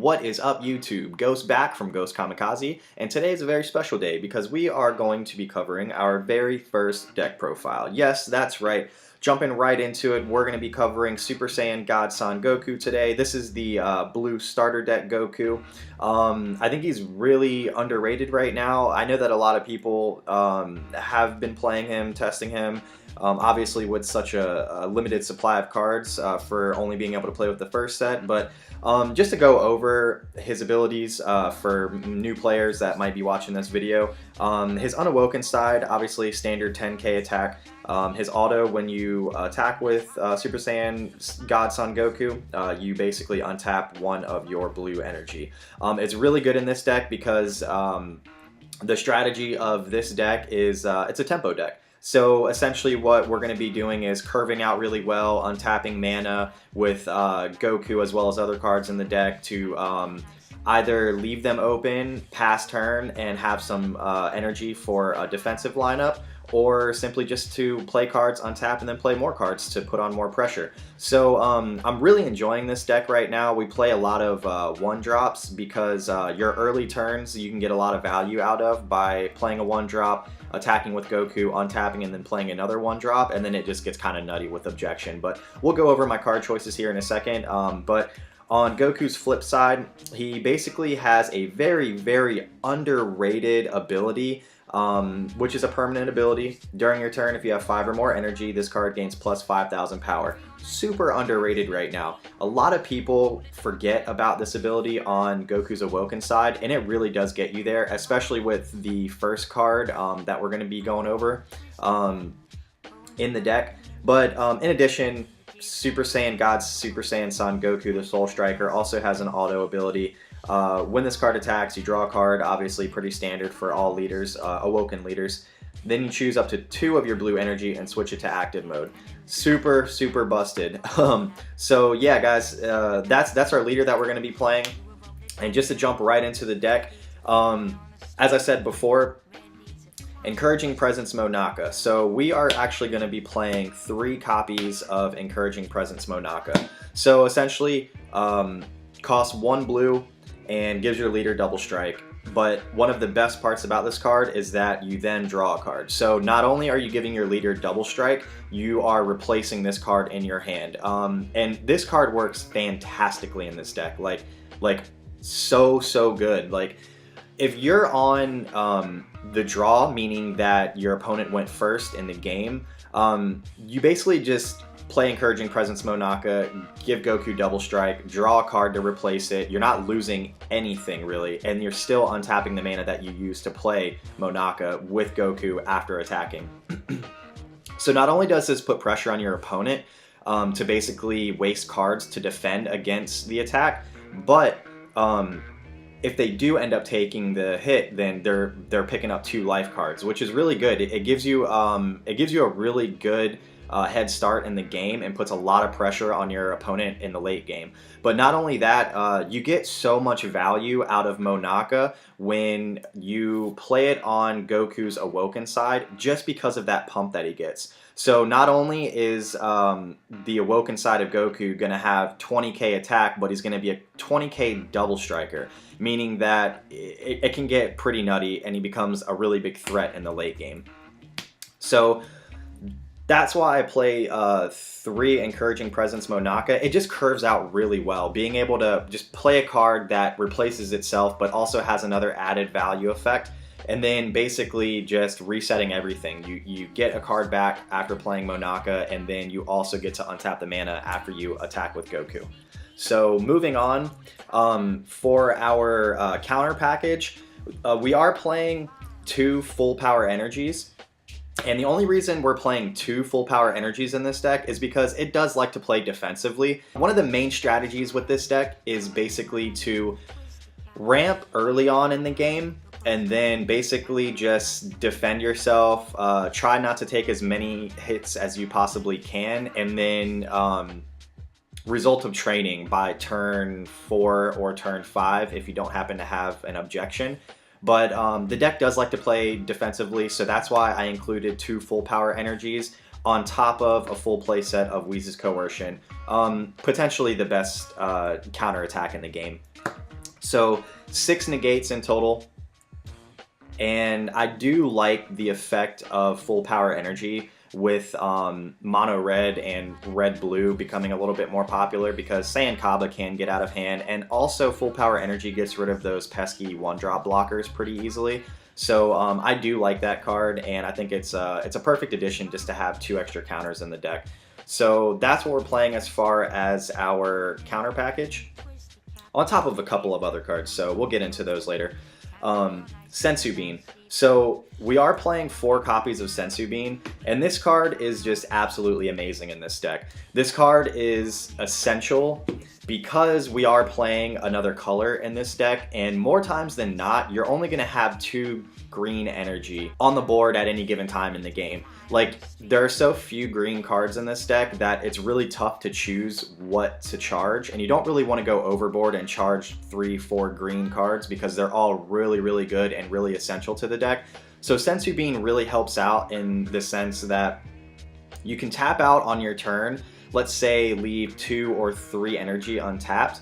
What is up, YouTube? Ghost back from Ghost Kamikaze, and today is a very special day because we are going to be covering our very first deck profile. Yes, that's right. Jumping right into it, we're going to be covering Super Saiyan God Son Goku today. This is the blue starter deck Goku. I think he's really underrated right now. I know that a lot of people have been playing him, testing him. Obviously with such a limited supply of cards for only being able to play with the first set, but just to go over his abilities for new players that might be watching this video. His unawoken side, obviously standard 10k attack. His auto, when you attack with Super Saiyan God Son Goku, you basically untap one of your blue energy. It's really good in this deck because the strategy of this deck is it's a tempo deck. So essentially what we're going to be doing is curving out really well, untapping mana with Goku as well as other cards in the deck to either leave them open past turn and have some energy for a defensive lineup, or simply just to play cards, untap, and then play more cards to put on more pressure. So I'm really enjoying this deck right now. We play a lot of one-drops because your early turns you can get a lot of value out of by playing a one-drop, attacking with Goku, untapping, and then playing another one-drop, and then it just gets kind of nutty with Objection. But we'll go over my card choices here in a second. But on Goku's flip side, he basically has a very, very underrated ability, which is a permanent ability. During your turn, if you have 5 or more energy, this card gains plus 5,000 power. Super underrated right now. A lot of people forget about this ability on Goku's Awoken side, and it really does get you there, especially with the first card that we're going to be going over in the deck. But in addition, Super Saiyan Son Goku, the Soul Striker, also has an auto ability. When this card attacks, you draw a card, obviously pretty standard for all leaders, Awoken leaders. Then you choose up to 2 of your blue energy and switch it to active mode. Super, super busted. So yeah, guys, that's our leader that we're going to be playing. And just to jump right into the deck, as I said before, Encouraging Presence Monaka. So we are actually going to be playing 3 copies of Encouraging Presence Monaka. So essentially, costs 1 blue and gives your leader double strike. But one of the best parts about this card is that you then draw a card. So not only are you giving your leader double strike, you are replacing this card in your hand. And this card works fantastically in this deck. Like so good. Like, if you're on the draw, meaning that your opponent went first in the game, you basically just play Encouraging Presence Monaka, give Goku double strike, draw a card to replace it. You're not losing anything really, and you're still untapping the mana that you use to play Monaka with Goku after attacking. So not only does this put pressure on your opponent to basically waste cards to defend against the attack, but if they do end up taking the hit, then they're picking up 2 life cards, which is really good. It gives you a really good head start in the game and puts a lot of pressure on your opponent in the late game. But not only that, you get so much value out of Monaka when you play it on Goku's Awoken side just because of that pump that he gets. So not only is the Awoken side of Goku going to have 20k attack, but he's going to be a 20k double striker, meaning that it can get pretty nutty and he becomes a really big threat in the late game. So that's why I play 3 Encouraging Presence Monaka. It just curves out really well. Being able to just play a card that replaces itself but also has another added value effect, and then basically just resetting everything. You get a card back after playing Monaka, and then you also get to untap the mana after you attack with Goku. So moving on, for our counter package, we are playing 2 full power energies. And the only reason we're playing 2 full power energies in this deck is because it does like to play defensively. One of the main strategies with this deck is basically to ramp early on in the game and then basically just defend yourself, try not to take as many hits as you possibly can, and then result of training by turn 4 or turn 5 if you don't happen to have an objection. But the deck does like to play defensively, so that's why I included 2 full power energies on top of a full play set of Whis Coercion. Potentially the best counter attack in the game. So 6 negates in total. And I do like the effect of full power energy with mono red and red blue becoming a little bit more popular, because Saiyan Kaba can get out of hand, and also full power energy gets rid of those pesky 1-drop blockers pretty easily. So I do like that card, and I think it's a perfect addition just to have 2 extra counters in the deck. So that's what we're playing as far as our counter package, on top of a couple of other cards, so we'll get into those later. Senzu Bean. So we are playing 4 copies of Senzu Bean, and this card is just absolutely amazing in this deck. This card is essential because we are playing another color in this deck, and more times than not, you're only going to have 2 green energy on the board at any given time in the game. Like, there are so few green cards in this deck that it's really tough to choose what to charge, and you don't really want to go overboard and charge 3-4 green cards because they're all really, really good and really essential to the deck. So Senzu Bean really helps out in the sense that you can tap out on your turn. Let's say leave 2 or 3 energy untapped.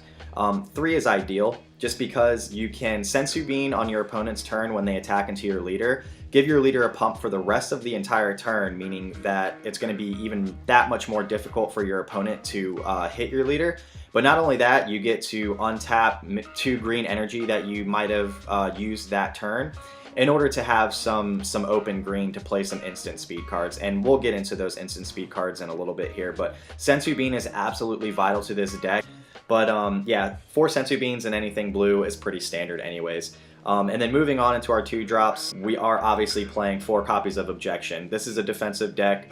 3 is ideal, just because you can Senzu Bean on your opponent's turn when they attack into your leader, give your leader a pump for the rest of the entire turn, meaning that it's going to be even that much more difficult for your opponent to hit your leader. But not only that, you get to untap 2 green energy that you might have used that turn, in order to have some open green to play some instant speed cards. And we'll get into those instant speed cards in a little bit here, but Senzu Bean is absolutely vital to this deck. But yeah, 4 Senzu Beans and anything blue is pretty standard anyways. And then moving on into our 2 drops, we are obviously playing 4 copies of Objection. This is a defensive deck,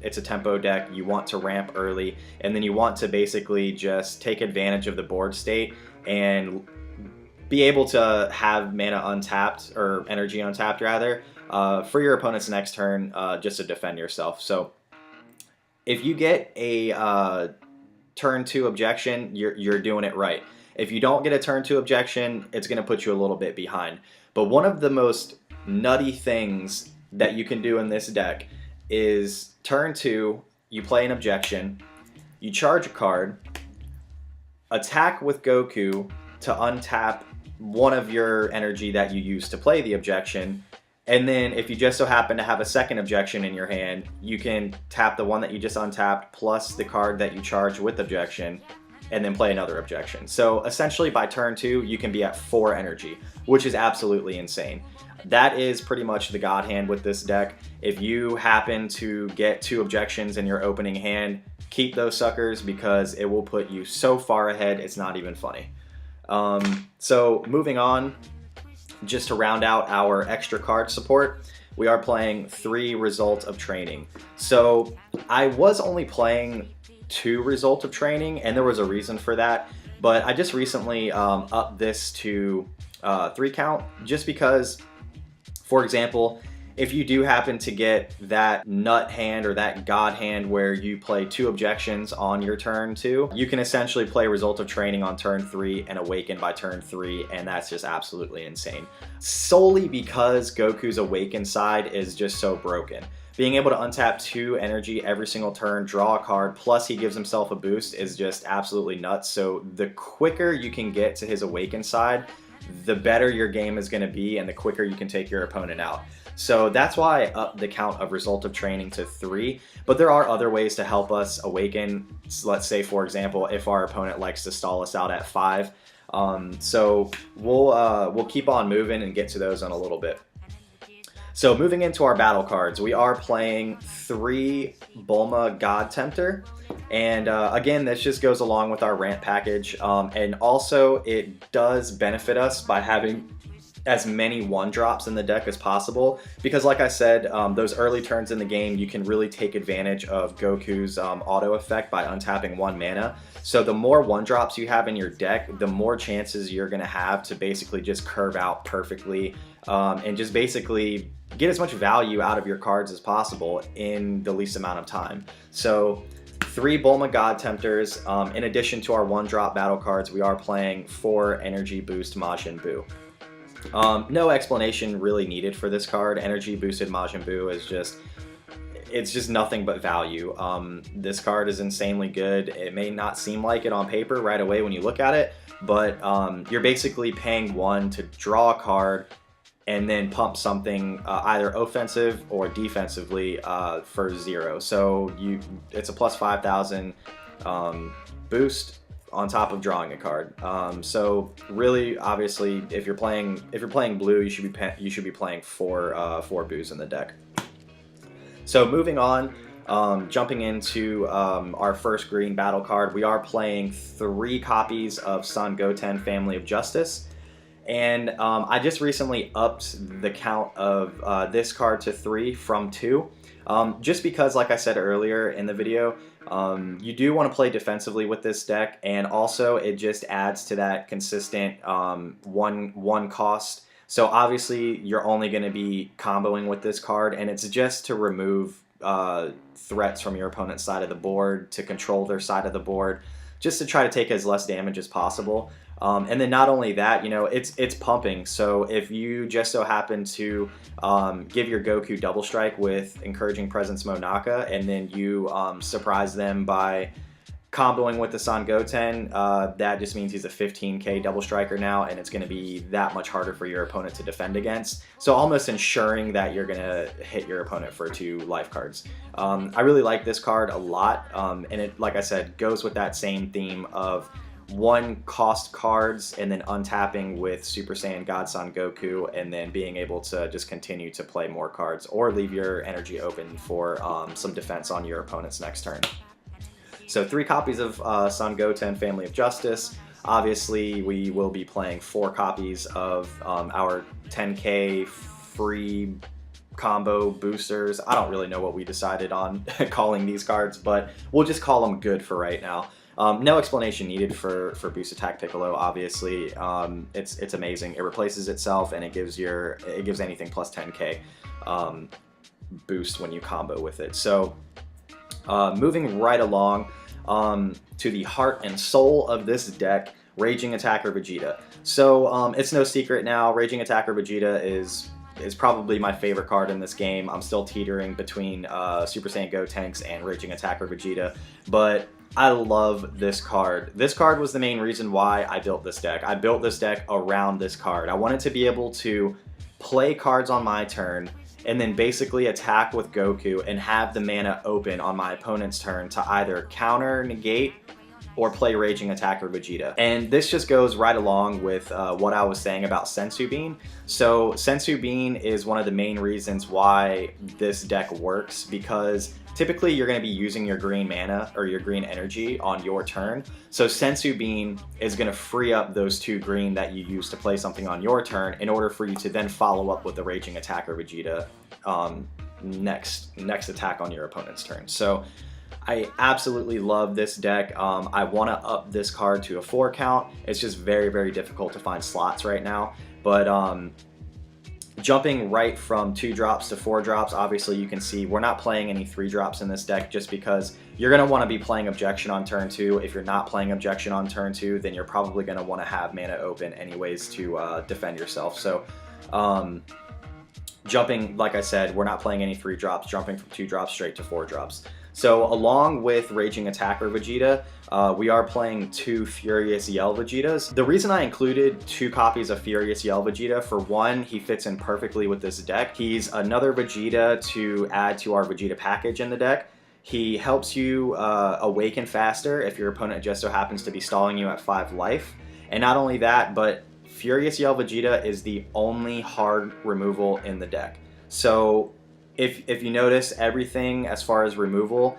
it's a tempo deck. You want to ramp early, and then you want to basically just take advantage of the board state and be able to have mana untapped, or energy untapped rather, for your opponent's next turn, just to defend yourself. So if you get a turn 2 Objection, you're doing it right. If you don't get a turn 2 Objection, it's going to put you a little bit behind. But one of the most nutty things that you can do in this deck is turn 2, you play an Objection, you charge a card, attack with Goku to untap one of your energy that you use to play the Objection, and then if you just so happen to have a second Objection in your hand, you can tap the one that you just untapped plus the card that you charge with Objection, and then play another Objection. So essentially by turn 2, you can be at 4 energy, which is absolutely insane. That is pretty much the god hand with this deck. If you happen to get 2 Objections in your opening hand, keep those suckers, because it will put you so far ahead, it's not even funny. So moving on, just to round out our extra card support, we are playing 3 Result of Training. So I was only playing 2 Result of Training, and there was a reason for that, but I just recently upped this to 3 count, just because, for example, if you do happen to get that nut hand or that god hand where you play 2 Objections on your turn 2, you can essentially play Result of Training on turn 3 and Awaken by turn 3, and that's just absolutely insane. Solely because Goku's Awaken side is just so broken. Being able to untap 2 energy every single turn, draw a card, plus he gives himself a boost is just absolutely nuts. So the quicker you can get to his Awaken side, the better your game is going to be, and the quicker you can take your opponent out. So that's why I upped the count of Result of Training to 3, but there are other ways to help us awaken. So let's say, for example, if our opponent likes to stall us out at 5. So we'll keep on moving and get to those in a little bit. So moving into our battle cards, we are playing 3 Bulma God Tempter. And again, this just goes along with our rant package. And also it does benefit us by having as many 1-drops in the deck as possible, because like I said, those early turns in the game, you can really take advantage of Goku's auto effect by untapping 1 mana. So the more 1-drops you have in your deck, the more chances you're going to have to basically just curve out perfectly, and just basically get as much value out of your cards as possible in the least amount of time. So 3 Bulma God Tempters. In addition to our 1-drop battle cards, we are playing 4 Energy Boost Majin Buu. No explanation really needed for this card. Energy boosted Majin Buu is just nothing but value. This card is insanely good. It may not seem like it on paper right away when you look at it, but you're basically paying 1 to draw a card and then pump something either offensive or defensively for 0. So it's a plus 5,000 boost on top of drawing a card. So really, obviously, if you're playing blue, you should be playing 4 boos in the deck. So moving on, jumping into our first green battle card, we are playing 3 copies of Son Goten Family of Justice. And I just recently upped the count of this card to 3 from 2. Just because, like I said earlier in the video, you do want to play defensively with this deck, and also it just adds to that consistent one cost. So obviously you're only going to be comboing with this card, and it's just to remove threats from your opponent's side of the board, to control their side of the board, just to try to take as less damage as possible. And then not only that, you know, it's pumping. So if you just so happen to give your Goku double strike with Encouraging Presence Monaka, and then you surprise them by comboing with the Son Goten, that just means he's a 15k double striker now, and it's going to be that much harder for your opponent to defend against. So almost ensuring that you're going to hit your opponent for 2 life cards. I really like this card a lot, and it, like I said, goes with that same theme of 1 cost cards and then untapping with Super Saiyan God Son Goku, and then being able to just continue to play more cards or leave your energy open for some defense on your opponent's next turn. So 3 copies of Son Goten Family of Justice. Obviously, we will be playing 4 copies of our 10k free combo boosters. I don't really know what we decided on calling these cards, but we'll just call them good for right now. No explanation needed for Boost Attack Piccolo. Obviously, it's amazing. It replaces itself, and it gives anything plus 10k boost when you combo with it. So moving right along to the heart and soul of this deck, Raging Attacker Vegeta. So it's no secret now, Raging Attacker Vegeta is probably my favorite card in this game. I'm still teetering between Super Saiyan Gotenks and Raging Attacker Vegeta, but I love this card. This card was the main reason why I built this deck. I built this deck around this card. I wanted to be able to play cards on my turn and then basically attack with Goku and have the mana open on my opponent's turn to either counter, negate, or play Raging Attacker Vegeta. And this just goes right along with what I was saying about Senzu Bean. So Senzu Bean is one of the main reasons why this deck works, because typically you're going to be using your green mana or your green energy on your turn. So Senzu Bean is going to free up those 2 green that you use to play something on your turn in order for you to then follow up with the Raging Attacker Vegeta next attack on your opponent's turn. So I absolutely love this deck. I want to up this card to a 4 count. It's just very, very difficult to find slots right now. But jumping right from 2 drops to 4 drops, obviously you can see we're not playing any 3 drops in this deck, just because you're going to want to be playing Objection on turn 2. If you're not playing Objection on turn 2, then you're probably going to want to have mana open anyways to defend yourself. So jumping, like I said, we're not playing any 3 drops, jumping from 2 drops straight to 4 drops. So along with Raging Attacker Vegeta, we are playing 2 Furious Yell Vegetas. The reason I included 2 copies of Furious Yell Vegeta, for one, he fits in perfectly with this deck. He's another Vegeta to add to our Vegeta package in the deck. He helps you awaken faster if your opponent just so happens to be stalling you at 5 life. And not only that, but Furious Yell Vegeta is the only hard removal in the deck. So if you notice, everything as far as removal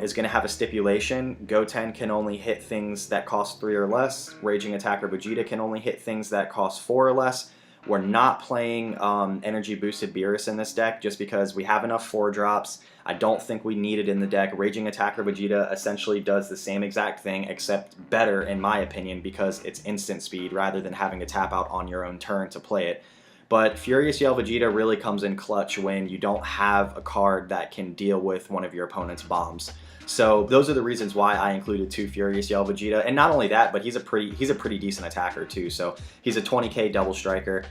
is going to have a stipulation. Goten can only hit things that cost 3 or less. Raging Attacker Vegeta can only hit things that cost 4 or less. We're not playing energy boosted Beerus in this deck just because we have enough 4 drops. I don't think we need it in the deck. Raging Attacker Vegeta essentially does the same exact thing, except better in my opinion, because it's instant speed rather than having to tap out on your own turn to play it. But Furious Yell Vegeta really comes in clutch when you don't have a card that can deal with one of your opponent's bombs. So those are the reasons why I included 2 Furious Yell Vegeta. And not only that, but he's a pretty decent attacker too. So he's a 20k double striker.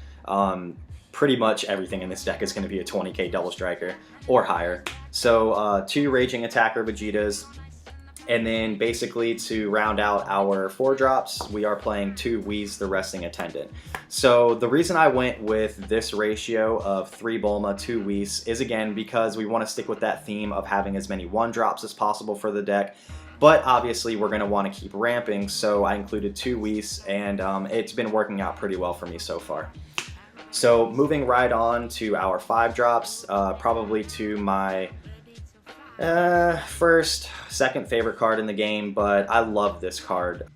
Pretty much everything in this deck is going to be a 20k double striker or higher. So 2 Raging Attacker Vegetas. And then basically to round out our 4-drops, we are playing 2 Whis, the Resting Attendant. So the reason I went with this ratio of 3 Bulma, 2 Whis is again because we want to stick with that theme of having as many 1-drops as possible for the deck. But obviously we're going to want to keep ramping, so I included 2 Whis, and it's been working out pretty well for me so far. So moving right on to our 5-drops, probably to my first, second favorite card in the game, but I love this card.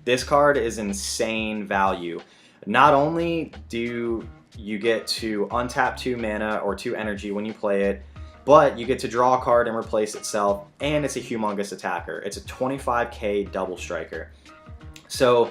This card is insane value. Not only do you get to untap 2 mana or 2 energy when you play it, but you get to draw a card and replace itself, and it's a humongous attacker. It's a 25k double striker. So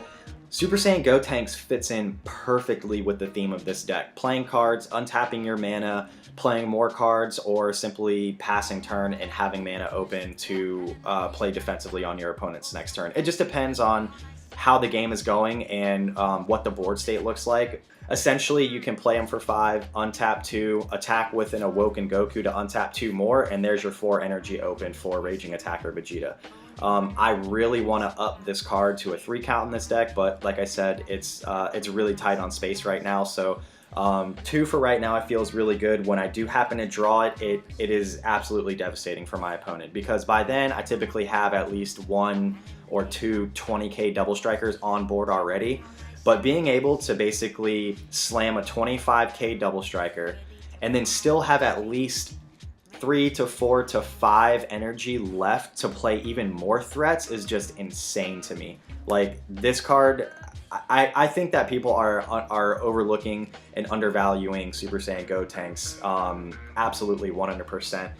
Super Saiyan Gotenks fits in perfectly with the theme of this deck. Playing cards, untapping your mana, playing more cards, or simply passing turn and having mana open to play defensively on your opponent's next turn. It just depends on how the game is going and what the board state looks like. Essentially, you can play them for 5, untap 2, attack with an Awoken Goku to untap 2 more, and there's your 4 energy open for Raging Attacker Vegeta. I really want to up this card to a 3 count in this deck, but like I said, it's really tight on space right now, so 2 for right now I feel is really good. When I do happen to draw it, it is absolutely devastating for my opponent, because by then I typically have at least 1 or 2 20k double strikers on board already. But being able to basically slam a 25k double striker and then still have at least 3 to 4 to 5 energy left to play even more threats is just insane to me. Like, this card, I think that people are overlooking and undervaluing Super Saiyan Gotenks absolutely 100%.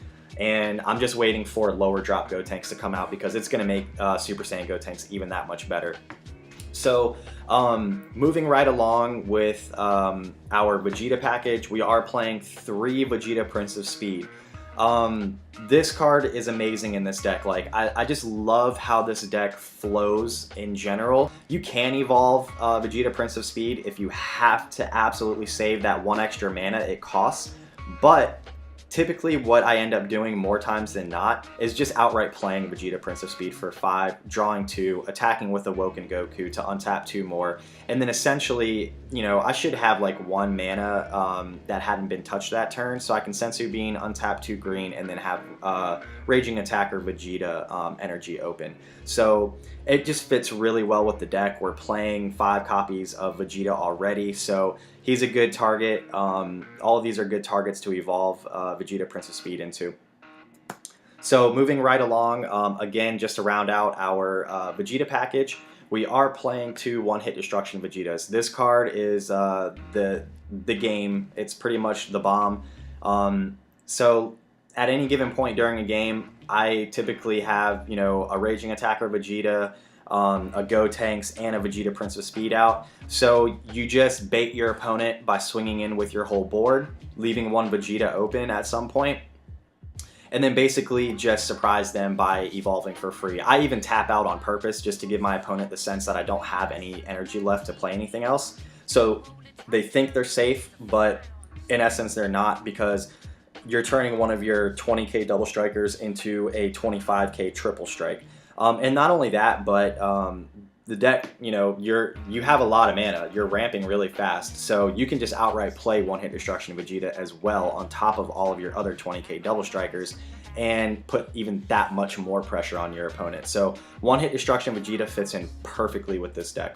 And I'm just waiting for lower drop Gotenks to come out, because it's going to make Super Saiyan Gotenks even that much better. So moving right along with our Vegeta package, we are playing 3 Vegeta Prince of Speed. This card is amazing in this deck. Like, I just love how this deck flows in general. You can evolve Vegeta Prince of Speed if you have to absolutely save that 1 extra mana it costs, but typically what I end up doing more times than not is just outright playing Vegeta Prince of Speed for 5, drawing 2, attacking with Awoken Goku to untap 2 more, and then essentially, you know, I should have like 1 mana that hadn't been touched that turn, so I can Senzu Bean, untap 2 green, and then have Raging Attacker Vegeta energy open. So it just fits really well with the deck. We're playing 5 copies of Vegeta already, so he's a good target. All of these are good targets to evolve Vegeta Prince of Speed into. So moving right along, again, just to round out our Vegeta package, we are playing 2 One-Hit Destruction Vegetas. This card is the game. It's pretty much the bomb. So at any given point during a game, I typically have, you know, a Raging Attacker Vegeta, a Gotenks, and a Vegeta Prince of Speed out. So you just bait your opponent by swinging in with your whole board, leaving 1 Vegeta open at some point, and then basically just surprise them by evolving for free. I even tap out on purpose just to give my opponent the sense that I don't have any energy left to play anything else. So they think they're safe, but in essence they're not, because you're turning one of your 20k double strikers into a 25k triple strike. And not only that, but the deck, you know, you have a lot of mana. You're ramping really fast, so you can just outright play One-Hit Destruction Vegeta as well on top of all of your other 20k double strikers, and put even that much more pressure on your opponent. So One-Hit Destruction Vegeta fits in perfectly with this deck.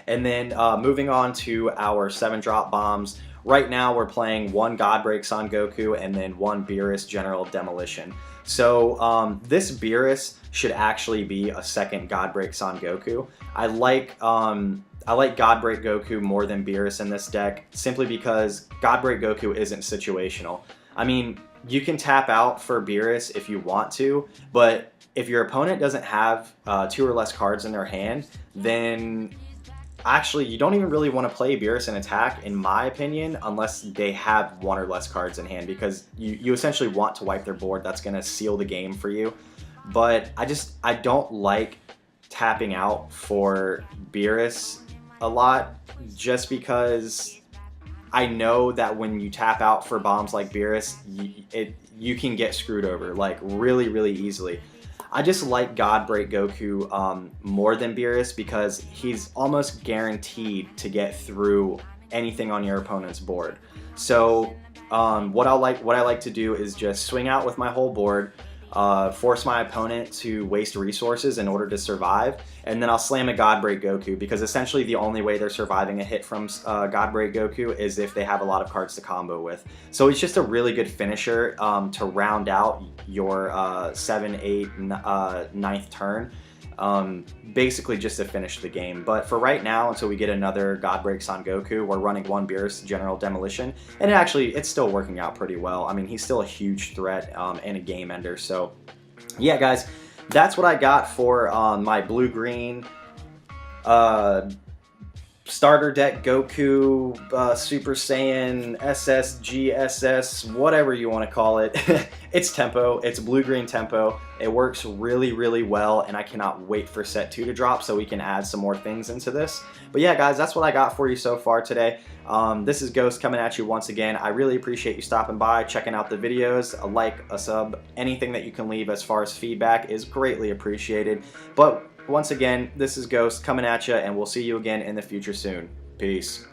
And then moving on to our 7-drop bombs. Right now we're playing 1 God Break Son Goku and then 1 Beerus General Demolition. So this Beerus should actually be a 2nd God Break Son Goku. I like God Break Goku more than Beerus in this deck, simply because God Break Goku isn't situational. I mean, you can tap out for Beerus if you want to, but if your opponent doesn't have 2 or less cards in their hand, then actually you don't even really want to play Beerus in attack, in my opinion, unless they have 1 or less cards in hand, because you essentially want to wipe their board. That's going to seal the game for you. But I don't like tapping out for Beerus a lot, just because I know that when you tap out for bombs like Beerus, you can get screwed over, like, really, really easily. I just like God Break Goku more than Beerus because he's almost guaranteed to get through anything on your opponent's board. So what I like to do is just swing out with my whole board, force my opponent to waste resources in order to survive, and then I'll slam a God Break Goku, because essentially the only way they're surviving a hit from God Break Goku is if they have a lot of cards to combo with. So it's just a really good finisher to round out your 7, 8, 9th turn. Basically just to finish the game. But for right now, until we get another God Break Son Goku, we're running one Beerus General Demolition, and it's still working out pretty well. I mean, he's still a huge threat and a game ender. So yeah, guys, that's what I got for my blue-green starter deck Goku, Super Saiyan, SS, GSS, whatever you want to call it. It's tempo. It's blue-green tempo. It works really, really well, and I cannot wait for set 2 to drop so we can add some more things into this. But yeah, guys, that's what I got for you so far today. This is Ghost coming at you once again. I really appreciate you stopping by, checking out the videos. A like, a sub, anything that you can leave as far as feedback is greatly appreciated. But once again, this is Ghost coming at you, and we'll see you again in the future soon. Peace.